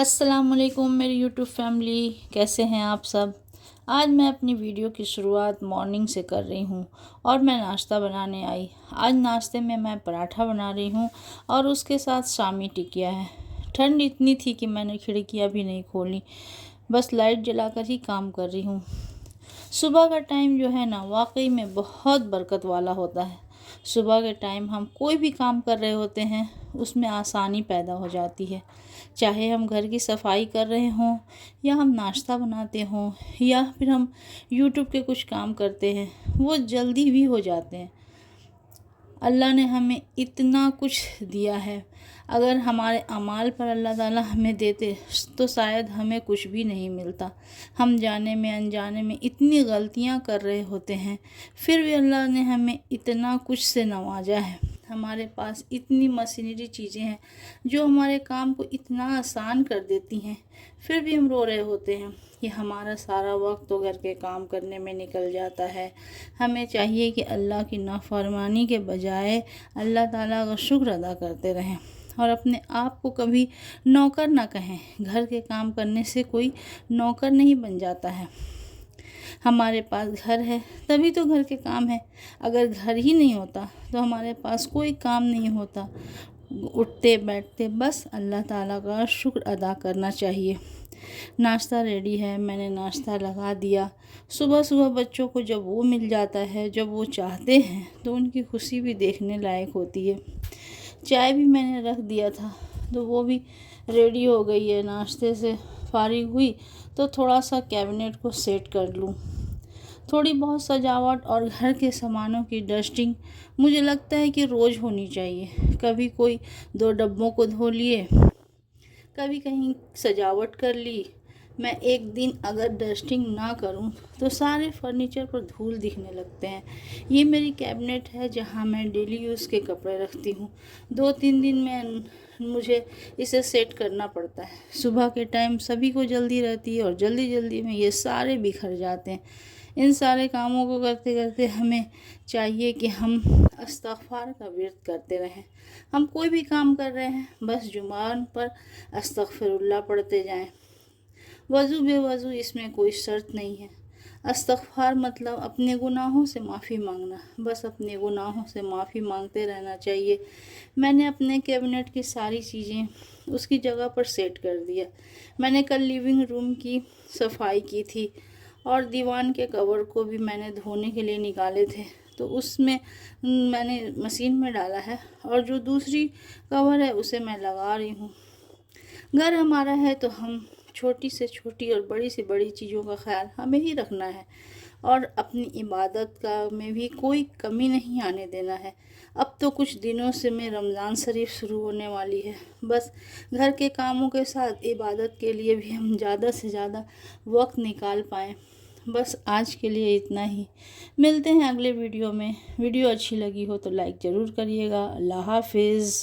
السلام علیکم میری یوٹیوب فیملی، کیسے ہیں آپ سب؟ آج میں اپنی ویڈیو کی شروعات مارننگ سے کر رہی ہوں اور میں ناشتہ بنانے آئی۔ آج ناشتے میں پراٹھا بنا رہی ہوں اور اس کے ساتھ شامی ٹکیا ہے۔ ٹھنڈ اتنی تھی کہ میں نے کھڑکیاں بھی نہیں کھولی، بس لائٹ جلا کر ہی کام کر رہی ہوں۔ صبح کا ٹائم جو ہے نا، واقعی میں بہت برکت والا ہوتا ہے۔ صبح کے ٹائم ہم کوئی بھی کام کر رہے ہوتے ہیں، اس میں آسانی پیدا ہو جاتی ہے۔ چاہے ہم گھر کی صفائی کر رہے ہوں، یا ہم ناشتہ بناتے ہوں، یا پھر ہم یوٹیوب کے کچھ کام کرتے ہیں، وہ جلدی بھی ہو جاتے ہیں۔ اللہ نے ہمیں اتنا کچھ دیا ہے، اگر ہمارے اعمال پر اللہ تعالیٰ ہمیں دیتے تو شاید ہمیں کچھ بھی نہیں ملتا۔ ہم جانے میں انجانے میں اتنی غلطیاں کر رہے ہوتے ہیں، پھر بھی اللہ نے ہمیں اتنا کچھ سے نوازا ہے۔ ہمارے پاس اتنی مشینری چیزیں ہیں جو ہمارے کام کو اتنا آسان کر دیتی ہیں، پھر بھی ہم رو رہے ہوتے ہیں کہ ہمارا سارا وقت تو گھر کے کام کرنے میں نکل جاتا ہے۔ ہمیں چاہیے کہ اللہ کی نافرمانی کے بجائے اللہ تعالیٰ کا شکر ادا کرتے رہیں اور اپنے آپ کو کبھی نوکر نہ کہیں۔ گھر کے کام کرنے سے کوئی نوکر نہیں بن جاتا ہے۔ ہمارے پاس گھر ہے تبھی تو گھر کے کام ہے، اگر گھر ہی نہیں ہوتا تو ہمارے پاس کوئی کام نہیں ہوتا۔ اٹھتے بیٹھتے بس اللہ تعالیٰ کا شکر ادا کرنا چاہیے۔ ناشتہ ریڈی ہے، میں نے ناشتہ لگا دیا۔ صبح صبح بچوں کو جب وہ مل جاتا ہے، جب وہ چاہتے ہیں، تو ان کی خوشی بھی دیکھنے لائق ہوتی ہے۔ چائے بھی میں نے رکھ دیا تھا تو وہ بھی ریڈی ہو گئی ہے۔ ناشتے سے فارغ ہوئی تو تھوڑا سا کیبنٹ کو سیٹ کر لوں، تھوڑی بہت سجاوٹ اور گھر کے سامانوں کی ڈسٹنگ مجھے لگتا ہے کہ روز ہونی چاہیے۔ کبھی کوئی 2 ڈبوں کو دھو لیے، کبھی کہیں سجاوٹ کر لی۔ میں ایک دن اگر ڈسٹنگ نہ کروں تو سارے فرنیچر پر دھول دکھنے لگتے ہیں۔ یہ میری کیبنٹ ہے جہاں میں ڈیلی یوز کے کپڑے رکھتی ہوں۔ 2-3 دن میں مجھے اسے سیٹ کرنا پڑتا ہے۔ صبح کے ٹائم سبھی کو جلدی رہتی ہے اور جلدی میں یہ سارے بکھر جاتے ہیں۔ ان سارے کاموں کو کرتے کرتے ہمیں چاہیے کہ ہم استغفار کا ورد کرتے رہیں۔ ہم کوئی بھی کام کر رہے ہیں، بس زبان پر استغفر اللہ پڑھتے جائیں۔ وضو بے وضو اس میں کوئی شرط نہیں ہے۔ استغفار مطلب اپنے گناہوں سے معافی مانگنا، بس اپنے گناہوں سے معافی مانگتے رہنا چاہیے۔ میں نے اپنے کیبنٹ کی ساری چیزیں اس کی جگہ پر سیٹ کر دیا۔ میں نے کل لیونگ روم کی صفائی کی تھی اور دیوان کے کور کو بھی میں نے دھونے کے لیے نکالے تھے، تو اس میں نے مشین میں ڈالا ہے، اور جو دوسری کور ہے اسے میں لگا رہی ہوں۔ گھر ہمارا ہے تو ہم چھوٹی سے چھوٹی اور بڑی سے بڑی چیزوں کا خیال ہمیں ہی رکھنا ہے، اور اپنی عبادت کا میں بھی کوئی کمی نہیں آنے دینا ہے۔ اب تو کچھ دنوں سے میں رمضان شریف شروع ہونے والی ہے، بس گھر کے کاموں کے ساتھ عبادت کے لیے بھی ہم زیادہ سے زیادہ وقت نکال پائیں۔ بس آج کے لیے اتنا ہی، ملتے ہیں اگلے ویڈیو میں۔ ویڈیو اچھی لگی ہو تو لائک ضرور کریے گا۔ اللہ حافظ۔